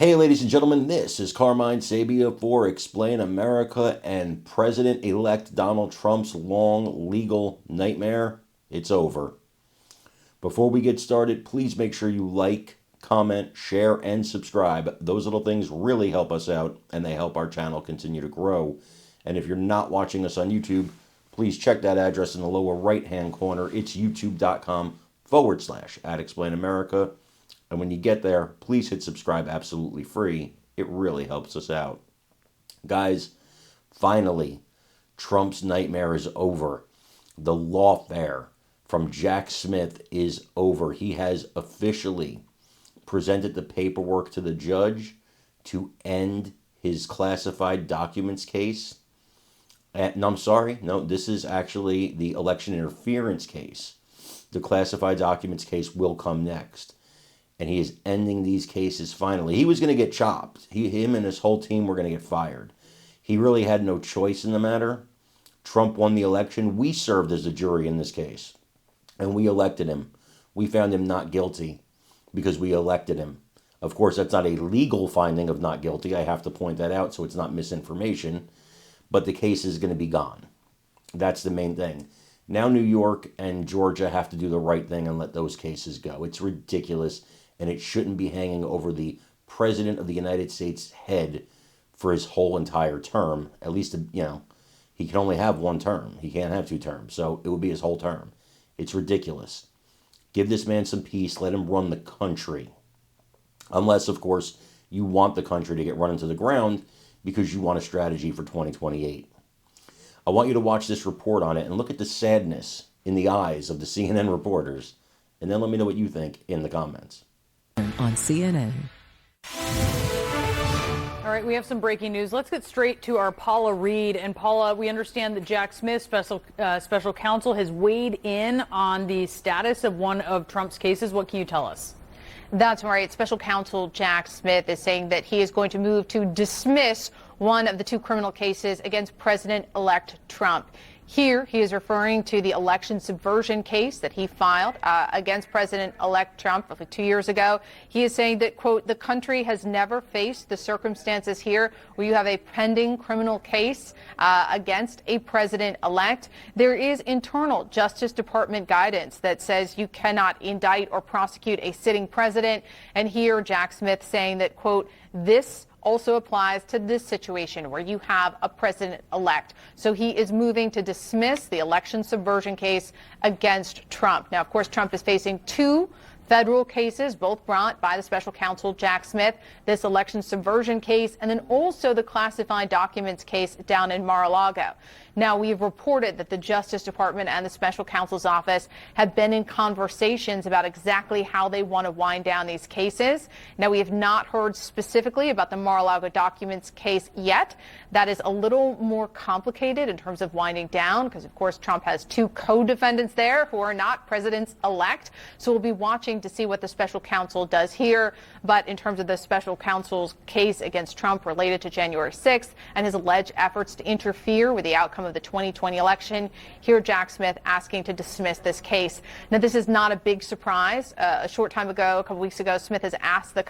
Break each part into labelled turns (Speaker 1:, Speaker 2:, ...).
Speaker 1: Hey, ladies and gentlemen, this is Carmine Sabia for Explain America, and President-elect Donald Trump's long legal nightmare. It's over. Before we get started, please make sure you like, comment, share, and subscribe. Those little things really help us out, and they help our channel continue to grow. And if you're not watching us on YouTube, please check that address in the lower right-hand corner. It's youtube.com/@explainamerica. And when you get there, please hit subscribe absolutely free. It really helps us out. Guys, finally, Trump's nightmare is over. The lawfare from Jack Smith is over. He has officially presented the paperwork to the judge to end his classified documents case. No, I'm sorry. No, this is actually the election interference case. The classified documents case will come next. And he is ending these cases finally. He was going to get chopped. Him and his whole team were going to get fired. He really had no choice in the matter. Trump won the election. We served as a jury in this case. And we elected him. We found him not guilty because we elected him. Of course, that's not a legal finding of not guilty. I have to point that out so it's not misinformation. But the case is going to be gone. That's the main thing. Now New York and Georgia have to do the right thing and let those cases go. It's ridiculous. And it shouldn't be hanging over the President of the United States' head for his whole entire term. At least, he can only have one term. He can't have two terms. So it would be his whole term. It's ridiculous. Give this man some peace. Let him run the country. Unless, of course, you want the country to get run into the ground because you want a strategy for 2028. I want you to watch this report on it and look at the sadness in the eyes of the CNN reporters. And then let me know what you think in the comments.
Speaker 2: On CNN.
Speaker 3: All right, we have some breaking news. Let's get straight to our Paula Reed. And Paula, we understand that Jack Smith, special counsel, has weighed in on the status of one of Trump's cases. What can you tell us?
Speaker 4: That's right. Special counsel Jack Smith is saying that he is going to move to dismiss one of the two criminal cases against President-elect Trump. Here, he is referring to the election subversion case that he filed against President-elect Trump roughly 2 years ago. He is saying that, quote, the country has never faced the circumstances here where you have a pending criminal case against a president-elect. There is internal Justice Department guidance that says you cannot indict or prosecute a sitting president. And here, Jack Smith saying that, quote, this also applies to this situation where you have a president-elect. So he is moving to dismiss the election subversion case against Trump. Now, of course, Trump is facing two federal cases, both brought by the special counsel Jack Smith, this election subversion case, and then also the classified documents case down in Mar-a-Lago. Now, we've reported that the Justice Department and the special counsel's office have been in conversations about exactly how they want to wind down these cases. Now, we have not heard specifically about the Mar-a-Lago documents case yet. That is a little more complicated in terms of winding down because, of course, Trump has two co-defendants there who are not presidents-elect. So we'll be watching to see what the special counsel does here. But in terms of the special counsel's case against Trump related to January 6th and his alleged efforts to interfere with the outcome of the 2020 election, here Jack Smith asking to dismiss this case. Now, this is not a big surprise. A short time ago, a couple weeks ago, Smith has asked the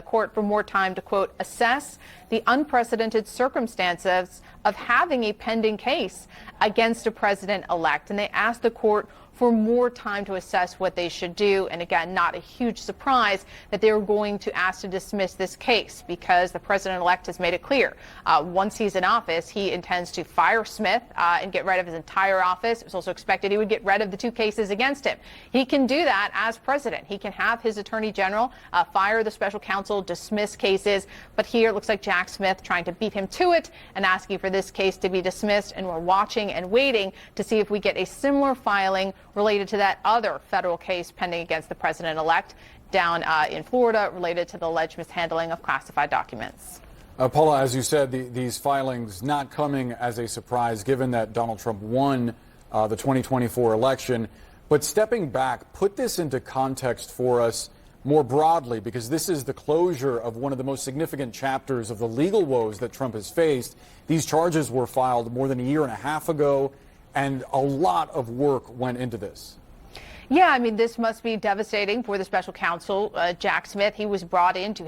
Speaker 4: court for more time to, quote, assess the unprecedented circumstances of having a pending case against a president-elect. And they asked the court for more time to assess what they should do. And again, not a huge surprise that they were going to ask to dismiss this case because the president-elect has made it clear. Once he's in office, he intends to fire Smith and get rid of his entire office. It was also expected he would get rid of the two cases against him. He can do that as president. He can have his attorney general fire the special counsel, dismiss cases. But here it looks like Jack Smith trying to beat him to it and asking for this case to be dismissed. And we're watching and waiting to see if we get a similar filing related to that other federal case pending against the president-elect down in Florida related to the alleged mishandling of classified documents.
Speaker 5: Paula, as you said, these filings not coming as a surprise given that Donald Trump won the 2024 election. But stepping back, put this into context for us more broadly, because this is the closure of one of the most significant chapters of the legal woes that Trump has faced. These charges were filed more than a year and a half ago, and a lot of work went into this.
Speaker 4: Yeah, I mean, this must be devastating for the special counsel, Jack Smith. He was brought in to